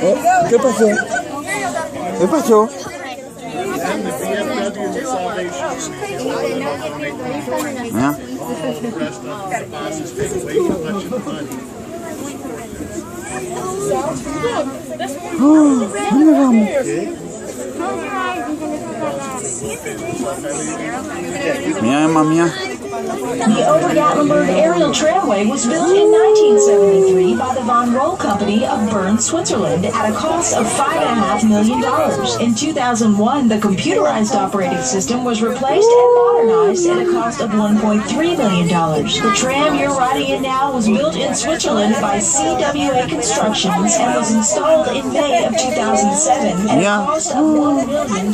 Oh, ¿qué pasó? ¿Qué pasó? ¿Ah? ¿Dónde vamos? Mía, mamá. The Gatliburg aerial tramway was built in 1973 by the Von Roll Company of Bern, Switzerland at a cost of $5.5 million. In 2001, the computerized operating system was replaced and modernized at a cost of $1.3 million. The tram you're riding in now was built in Switzerland by CWA Constructions and was installed in May of 2007 at a cost of $1 million.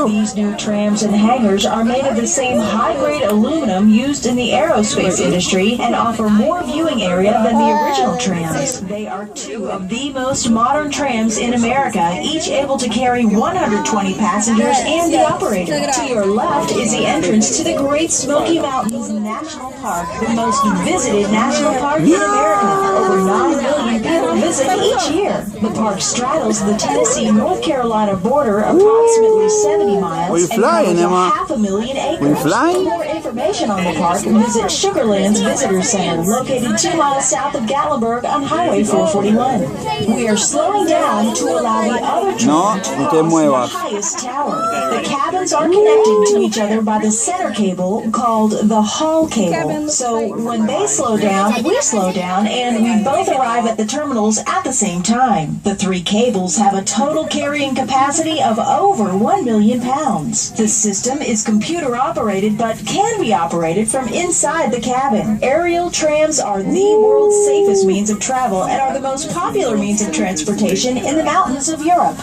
These new trams and hangars are made of the same high-grade aluminum used in the aerospace industry and offer more viewing area than the original trams. They are two of the most modern trams in America, each able to carry 120 passengers and the operator. To your left is the entrance to the Great Smoky Mountains National Park, the most visited national park in America. Over 9 million people visit each year. The park straddles the Tennessee-North Carolina border approximately 70 miles and covers 500,000 acres. For more information on the park, visit Sugarland's Visitor Center, located 2 miles south of Gatliburg on Highway 441. We are slowing down to allow the other train to cross the highest tower. The cabins are connected to each other by the center cable called the hall cable. So when they slow down, we slow down, and we both arrive at the terminals at the same time. The 3 cables have a total carrying capacity of over 1 million pounds. The system is computer operated but can be operated from inside the cabin. Aerial trams are the world's safest means of travel and are the most popular means of transportation in the mountains of Europe.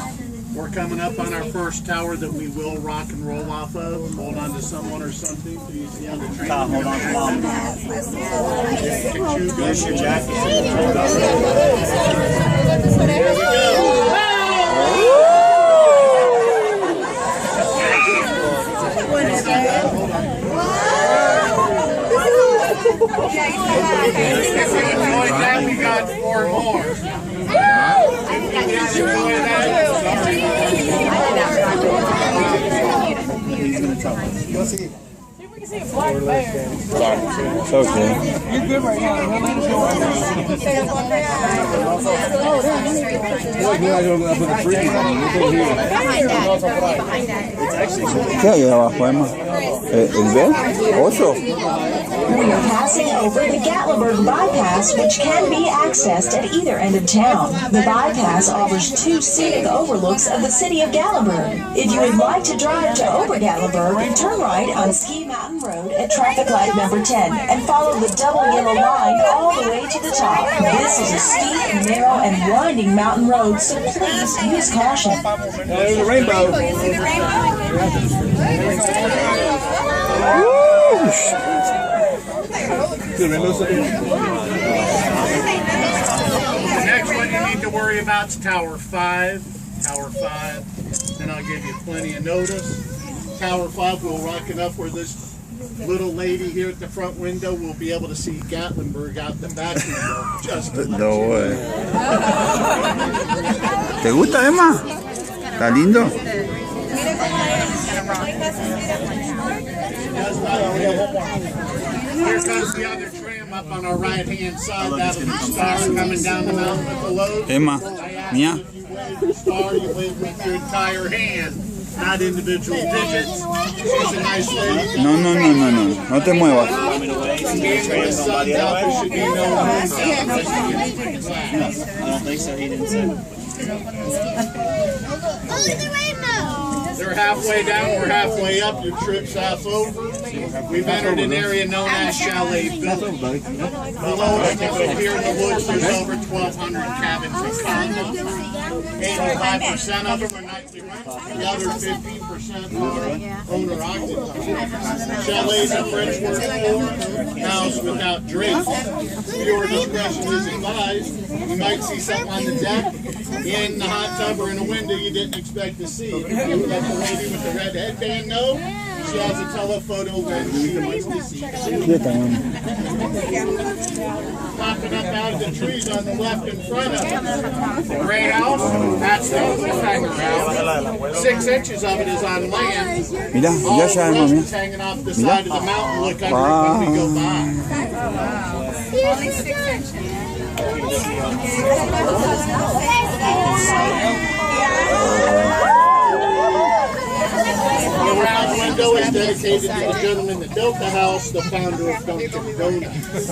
We're coming up on our first tower that we will rock and roll off of. Hold on to someone or something. Do you see on the train? Hold on to mom. There's your jacket. Here we go. We got 4 more. See if we can see a black bear. It's okay. You're good right now. ¿Qué hay abajo, Emma? ¿El B? 8. We are passing over the Gatliburg bypass, which can be accessed at either end of town. The bypass offers 2 scenic overlooks of the city of Gatliburg. If you would like to drive to Over Gatliburg, turn right on Ski Mountain Road at traffic light number 10 and follow the double yellow line all the way to the top. This is a steep, narrow, and winding mountain road, so please use caution. There's a rainbow. The next one you need to worry about is Tower 5. Tower 5. Then I'll give you plenty of notice. Tower 5 will rock enough where this little lady here at the front window will be able to see Gatliburg out the back window. Just No way. ¿Te gusta, Emma? ¿Está lindo? Here comes the other tram up on our right-hand side. That'll be Star coming down the mountain with the load. Emma, mía. If you wave the Star, you wave with your entire hand, not individual digits. She's a nice lady. No, no, no, no, no. No te muevas. The sun's out, there should be no wind. I don't think so. He didn't say. Oh, look at the rainbow! They're halfway down, we're halfway up. Your trip's half over. We've entered an area known as Chalet Village. Below us, up here in the woods, there's over 1,200 cabins and condos. 85% of them are nightly rentals. The other 15% are owner-occupied. Chalets are French word for house without drapes. Viewer discretion is advised. You might see something on the deck, in the hot tub, or in a window you didn't expect to see. You let the lady with the red headband know. she has a telephoto when she was deceased. Popping up out of the trees on the left in front of us. The gray house, that's the cliffhanger house. 6 inches of it is on land. Mira, All ya the sabemos, rest mira. is hanging off the side of the mountain. Look under it when we go by. The round window is dedicated to the gentleman that built the house, the founder of Dunkin' Donuts.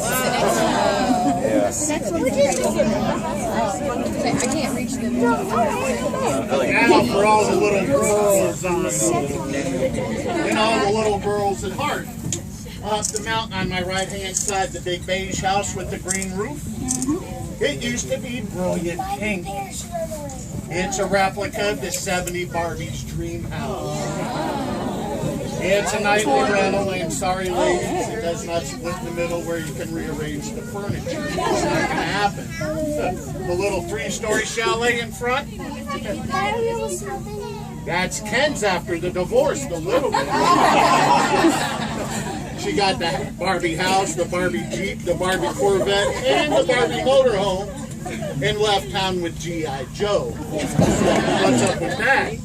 I can't reach them. Now for all the little girls and all the little girls at heart. Up the mountain on my right-hand side, the big beige house with the green roof. It used to be brilliant pink. It's a replica of the 70 Barbie's dream house. It's a nightly rental, and sorry ladies, it does not split in the middle where you can rearrange the furniture. It's not going to happen. The little 3-story chalet in front, that's Ken's after the divorce, the little one. She got the Barbie house, the Barbie Jeep, the Barbie Corvette, and the Barbie motorhome, and left town with G.I. Joe. What's up with that?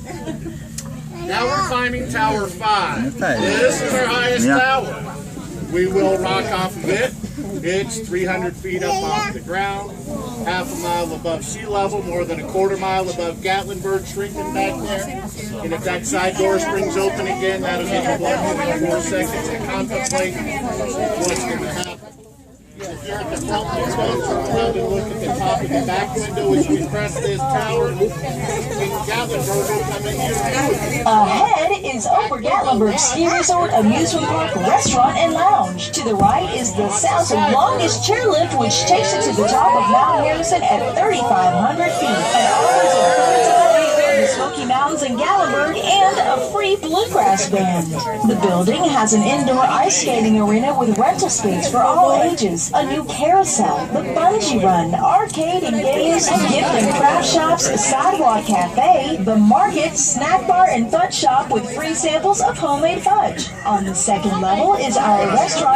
Now we're climbing Tower 5. This is our highest tower. We will rock off of it. It's 300 feet up off the ground, half a mile above sea level, more than a quarter mile above Gatliburg, shrinking back there. And if that side door springs open again, that'll give you 1 minute 4 seconds to contemplate what's going to happen. If you're at the front window, turn around and look at the top of the back window as we press this tower. Gatliburg will come in here. Ahead is Over Gatlinburg Ski Resort, Amusement Park, Restaurant, and Lounge. To the right is the South's longest chairlift, which takes it to the top of Mount Harrison at 3,500 feet. And offers a bird's eye view of the Smoky Mountains in Gatlinburg and a free bluegrass band. The building has an indoor ice skating arena with rental space for all ages, a new carousel, the bungee run, arcade and games, gift and craft shops, sidewalk cafe, the market, snack bar, and fudge shop with free samples of homemade fudge. On the second level is our restaurant